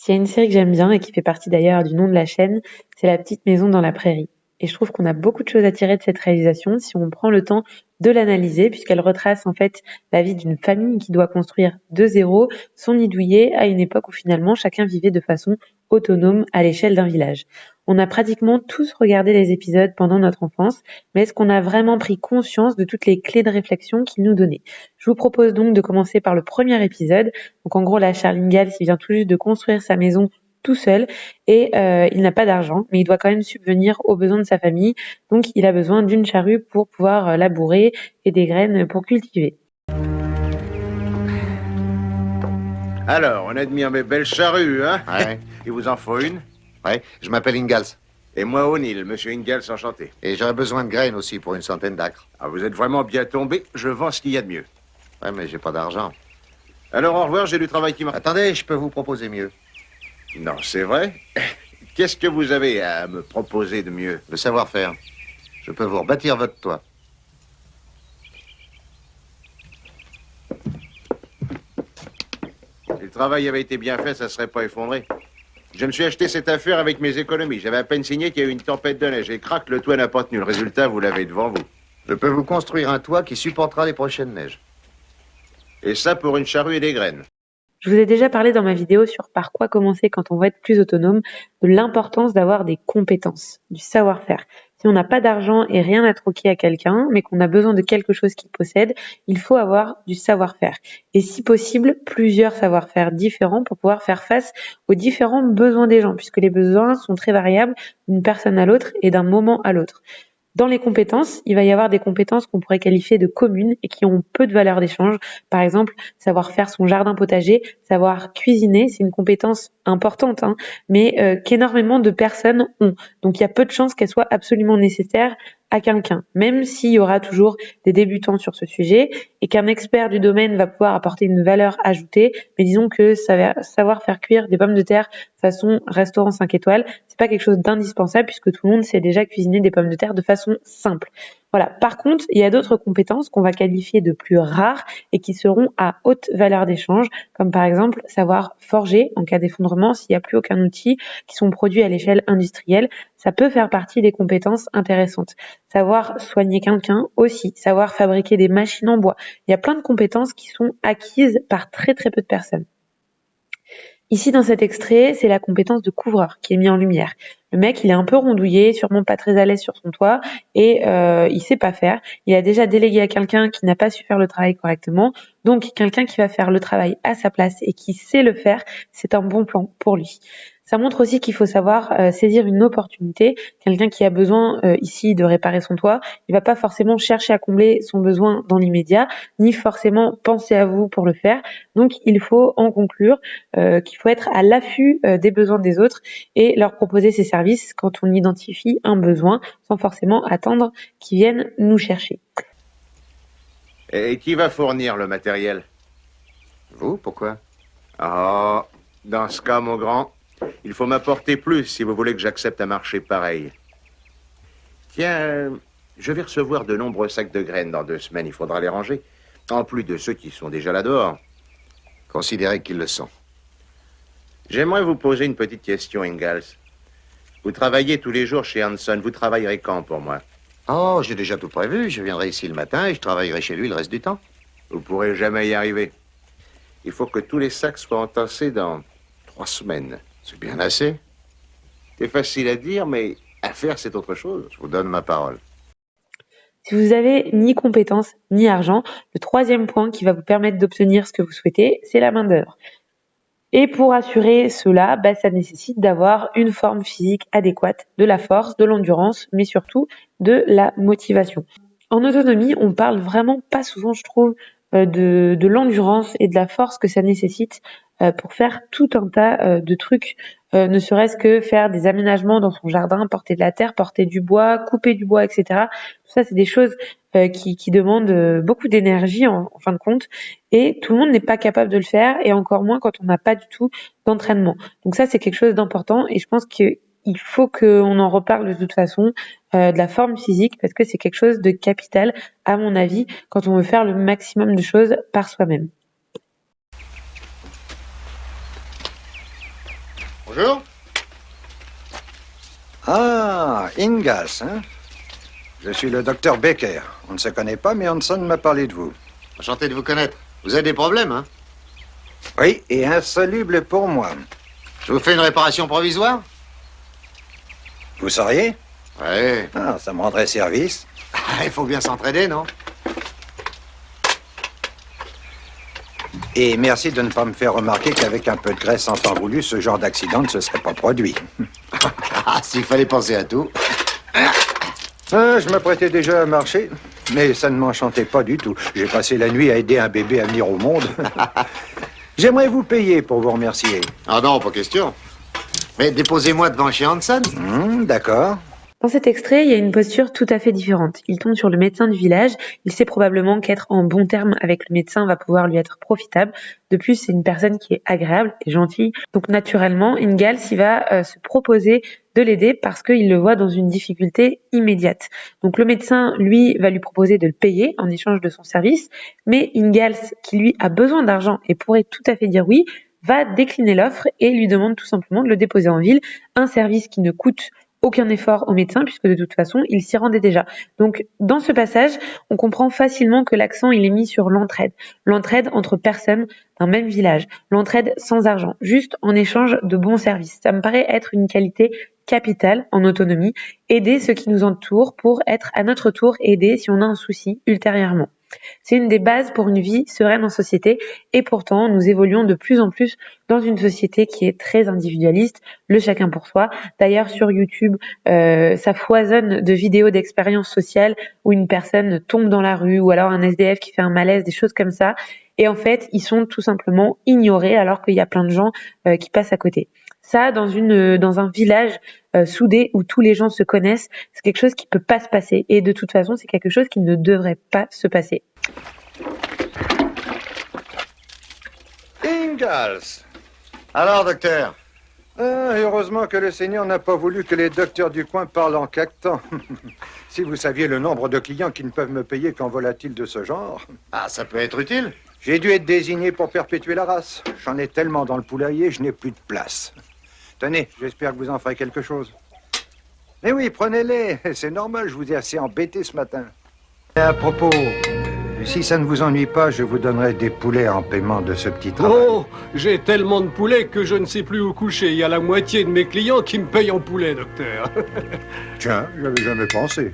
S'il y a une série que j'aime bien et qui fait partie d'ailleurs du nom de la chaîne, c'est La petite maison dans la prairie. Et je trouve qu'on a beaucoup de choses à tirer de cette réalisation si on prend le temps de l'analyser, puisqu'elle retrace en fait la vie d'une famille qui doit construire de zéro son nid douillet à une époque où finalement chacun vivait de façon autonome à l'échelle d'un village. On a pratiquement tous regardé les épisodes pendant notre enfance, mais est-ce qu'on a vraiment pris conscience de toutes les clés de réflexion qu'ils nous donnaient? Je vous propose donc de commencer par le premier épisode. Donc en gros, là, Charles Ingalls, il vient tout juste de construire sa maison tout seul et il n'a pas d'argent, mais il doit quand même subvenir aux besoins de sa famille. Donc il a besoin d'une charrue pour pouvoir labourer et des graines pour cultiver. Alors, on admire mes belles charrues, hein? Ouais, Il vous en faut une? ouais, je m'appelle Ingalls. Et moi, O'Neill, monsieur Ingalls, enchanté. Et j'aurais besoin de graines aussi pour une centaine d'acres. Ah, vous êtes vraiment bien tombé, je vends ce qu'il y a de mieux. Ouais, mais j'ai pas d'argent. Alors, au revoir, j'ai du travail qui m'attend. Attendez, je peux vous proposer mieux. Non, c'est vrai? Qu'est-ce que vous avez à me proposer de mieux? Le savoir-faire. Je peux vous rebâtir votre toit. Si le travail avait été bien fait, ça serait pas effondré. Je me suis acheté cette affaire avec mes économies. J'avais à peine signé qu'il y a eu une tempête de neige. Et crac, le toit n'a pas tenu. Le résultat, vous l'avez devant vous. Je peux vous construire un toit qui supportera les prochaines neiges. Et ça pour une charrue et des graines. Je vous ai déjà parlé dans ma vidéo sur par quoi commencer quand on veut être plus autonome, de l'importance d'avoir des compétences, du savoir-faire. Si on n'a pas d'argent et rien à troquer à quelqu'un, mais qu'on a besoin de quelque chose qu'il possède, il faut avoir du savoir-faire. Et si possible, plusieurs savoir-faire différents pour pouvoir faire face aux différents besoins des gens, puisque les besoins sont très variables d'une personne à l'autre et d'un moment à l'autre. Dans les compétences, il va y avoir des compétences qu'on pourrait qualifier de communes et qui ont peu de valeur d'échange. Par exemple, savoir faire son jardin potager, savoir cuisiner, c'est une compétence importante, mais qu'énormément de personnes ont. Donc il y a peu de chances qu'elle soit absolument nécessaire à quelqu'un, même s'il y aura toujours des débutants sur ce sujet et qu'un expert du domaine va pouvoir apporter une valeur ajoutée. Mais disons que savoir faire cuire des pommes de terre façon restaurant 5 étoiles, c'est pas quelque chose d'indispensable puisque tout le monde sait déjà cuisiner des pommes de terre de façon simple. Voilà. Par contre, il y a d'autres compétences qu'on va qualifier de plus rares et qui seront à haute valeur d'échange, comme par exemple savoir forger en cas d'effondrement s'il n'y a plus aucun outil qui sont produits à l'échelle industrielle. Ça peut faire partie des compétences intéressantes. Savoir soigner quelqu'un aussi, savoir fabriquer des machines en bois. Il y a plein de compétences qui sont acquises par très très peu de personnes. Ici, dans cet extrait, c'est la compétence de couvreur qui est mise en lumière. Le mec, il est un peu rondouillé, sûrement pas très à l'aise sur son toit et il sait pas faire. Il a déjà délégué à quelqu'un qui n'a pas su faire le travail correctement. Donc, quelqu'un qui va faire le travail à sa place et qui sait le faire, c'est un bon plan pour lui. Ça montre aussi qu'il faut savoir saisir une opportunité. Quelqu'un qui a besoin ici de réparer son toit, il va pas forcément chercher à combler son besoin dans l'immédiat, ni forcément penser à vous pour le faire. Donc, il faut en conclure qu'il faut être à l'affût des besoins des autres et leur proposer ses services quand on identifie un besoin, sans forcément attendre qu'ils viennent nous chercher. Et qui va fournir le matériel? Vous, pourquoi? Oh, dans ce cas, mon grand, il faut m'apporter plus si vous voulez que j'accepte un marché pareil. Tiens, je vais recevoir de nombreux sacs de graines dans 2 semaines. Il faudra les ranger. En plus de ceux qui sont déjà là dehors. Considérez qu'ils le sont. J'aimerais vous poser une petite question, Ingalls. Vous travaillez tous les jours chez Hanson. Vous travaillerez quand pour moi? Oh, j'ai déjà tout prévu. Je viendrai ici le matin et je travaillerai chez lui le reste du temps. Vous pourrez jamais y arriver. Il faut que tous les sacs soient entassés dans 3 semaines. C'est bien assez. C'est facile à dire, mais à faire, c'est autre chose. Je vous donne ma parole. Si vous avez ni compétences ni argent, le troisième point qui va vous permettre d'obtenir ce que vous souhaitez, c'est la main-d'œuvre. Et pour assurer cela, ça nécessite d'avoir une forme physique adéquate, de la force, de l'endurance, mais surtout de la motivation. En autonomie, on parle vraiment pas souvent, je trouve, de l'endurance et de la force que ça nécessite pour faire tout un tas de trucs, ne serait-ce que faire des aménagements dans son jardin, porter de la terre, porter du bois, couper du bois, etc. Tout ça, c'est des choses qui demandent beaucoup d'énergie en fin de compte, et tout le monde n'est pas capable de le faire, et encore moins quand on n'a pas du tout d'entraînement. Donc ça, c'est quelque chose d'important, et je pense qu'il faut qu'on en reparle de toute façon, de la forme physique, parce que c'est quelque chose de capital, à mon avis, quand on veut faire le maximum de choses par soi-même. Bonjour. Ah, Ingalls, hein? Je suis le docteur Baker. On ne se connaît pas, mais Hanson m'a parlé de vous. Enchanté de vous connaître. Vous avez des problèmes, hein? Oui, et insoluble pour moi. Je vous fais une réparation provisoire? Vous sauriez? Ouais. Ah, ça me rendrait service. Il faut bien s'entraider, non? Et merci de ne pas me faire remarquer qu'avec un peu de graisse en temps voulu, ce genre d'accident ne se serait pas produit. Ah, s'il fallait penser à tout. Ah, je m'apprêtais déjà à marcher, mais ça ne m'enchantait pas du tout. J'ai passé la nuit à aider un bébé à venir au monde. J'aimerais vous payer pour vous remercier. Ah non, pas question. Mais déposez-moi devant chez Hanson. D'accord. Dans cet extrait, il y a une posture tout à fait différente. Il tombe sur le médecin du village. Il sait probablement qu'être en bon terme avec le médecin va pouvoir lui être profitable. De plus, c'est une personne qui est agréable et gentille. Donc naturellement, Ingalls, il va se proposer de l'aider parce qu'il le voit dans une difficulté immédiate. Donc le médecin, lui, va lui proposer de le payer en échange de son service. Mais Ingalls, qui lui a besoin d'argent et pourrait tout à fait dire oui, va décliner l'offre et lui demande tout simplement de le déposer en ville. Un service qui ne coûte aucun effort au médecin puisque de toute façon, il s'y rendait déjà. Donc, dans ce passage, on comprend facilement que l'accent, il est mis sur l'entraide. L'entraide entre personnes d'un même village. L'entraide sans argent, juste en échange de bons services. Ça me paraît être une qualité capitale en autonomie. Aider ceux qui nous entourent pour être à notre tour aidés si on a un souci ultérieurement. C'est une des bases pour une vie sereine en société et pourtant nous évoluons de plus en plus dans une société qui est très individualiste, le chacun pour soi. D'ailleurs sur YouTube, ça foisonne de vidéos d'expériences sociales où une personne tombe dans la rue ou alors un SDF qui fait un malaise, des choses comme ça. Et en fait, ils sont tout simplement ignorés alors qu'il y a plein de gens qui passent à côté. Ça, dans un village soudé où tous les gens se connaissent, c'est quelque chose qui peut pas se passer. Et de toute façon, c'est quelque chose qui ne devrait pas se passer. Ingalls! Alors, docteur? Ah, heureusement que le Seigneur n'a pas voulu que les docteurs du coin parlent en cactant. Si vous saviez le nombre de clients qui ne peuvent me payer qu'en volatile de ce genre. Ah, ça peut être utile. J'ai dû être désigné pour perpétuer la race. J'en ai tellement dans le poulailler, je n'ai plus de place. Tenez, j'espère que vous en ferez quelque chose. Mais oui, prenez-les. C'est normal, je vous ai assez embêté ce matin. Et à propos, si ça ne vous ennuie pas, je vous donnerai des poulets en paiement de ce petit travail. Oh, j'ai tellement de poulets que je ne sais plus où coucher. Il y a la moitié de mes clients qui me payent en poulet, docteur. Tiens, j'avais jamais pensé.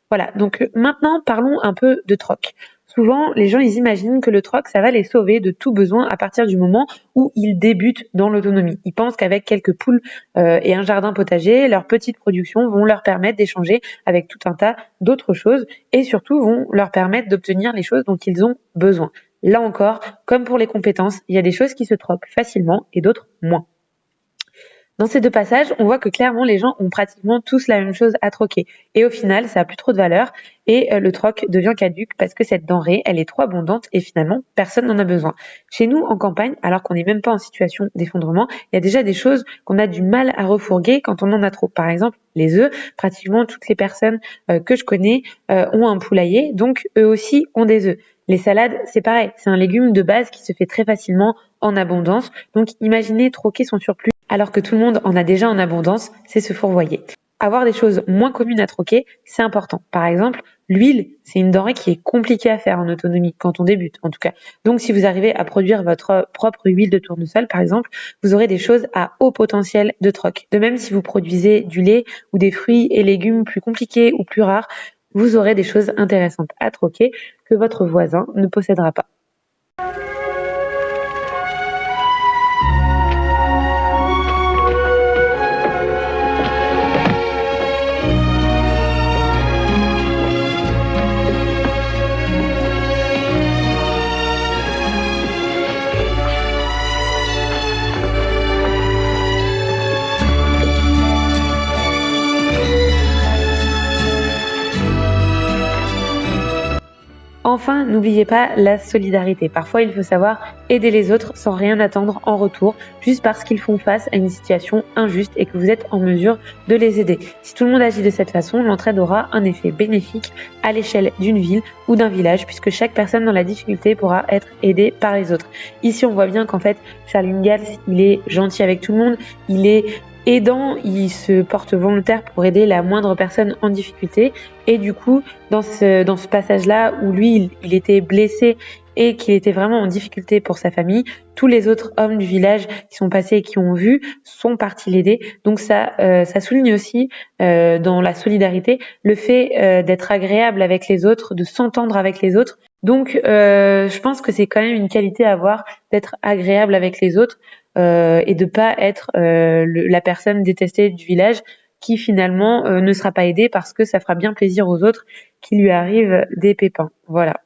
Voilà, donc maintenant parlons un peu de troc. Souvent, les gens, ils imaginent que le troc, ça va les sauver de tout besoin à partir du moment où ils débutent dans l'autonomie. Ils pensent qu'avec quelques poules et un jardin potager, leur petite production vont leur permettre d'échanger avec tout un tas d'autres choses et surtout vont leur permettre d'obtenir les choses dont ils ont besoin. Là encore, comme pour les compétences, il y a des choses qui se troquent facilement et d'autres moins. Dans ces deux passages, on voit que clairement les gens ont pratiquement tous la même chose à troquer. Et au final, ça a plus trop de valeur et le troc devient caduque parce que cette denrée, elle est trop abondante et finalement, personne n'en a besoin. Chez nous, en campagne, alors qu'on n'est même pas en situation d'effondrement, il y a déjà des choses qu'on a du mal à refourguer quand on en a trop. Par exemple, les œufs, pratiquement toutes les personnes que je connais ont un poulailler, donc eux aussi ont des œufs. Les salades, c'est pareil, c'est un légume de base qui se fait très facilement en abondance. Donc imaginez troquer son surplus alors que tout le monde en a déjà en abondance, c'est se fourvoyer. Avoir des choses moins communes à troquer, c'est important. Par exemple, l'huile, c'est une denrée qui est compliquée à faire en autonomie, quand on débute en tout cas. Donc si vous arrivez à produire votre propre huile de tournesol, par exemple, vous aurez des choses à haut potentiel de troc. De même, si vous produisez du lait ou des fruits et légumes plus compliqués ou plus rares, vous aurez des choses intéressantes à troquer que votre voisin ne possédera pas. Enfin, n'oubliez pas la solidarité. Parfois, il faut savoir aider les autres sans rien attendre en retour, juste parce qu'ils font face à une situation injuste et que vous êtes en mesure de les aider. Si tout le monde agit de cette façon, l'entraide aura un effet bénéfique à l'échelle d'une ville ou d'un village, puisque chaque personne dans la difficulté pourra être aidée par les autres. Ici, on voit bien qu'en fait, Charles Ingalls, il est gentil avec tout le monde, il est aidant, il se porte volontaire pour aider la moindre personne en difficulté. Et du coup, dans ce passage-là où lui, il était blessé et qu'il était vraiment en difficulté pour sa famille, tous les autres hommes du village qui sont passés et qui ont vu sont partis l'aider. Donc ça souligne aussi dans la solidarité le fait d'être agréable avec les autres, de s'entendre avec les autres. Donc je pense que c'est quand même une qualité à avoir, d'être agréable avec les autres et de pas être la personne détestée du village qui finalement ne sera pas aidée parce que ça fera bien plaisir aux autres qu'il lui arrive des pépins. Voilà.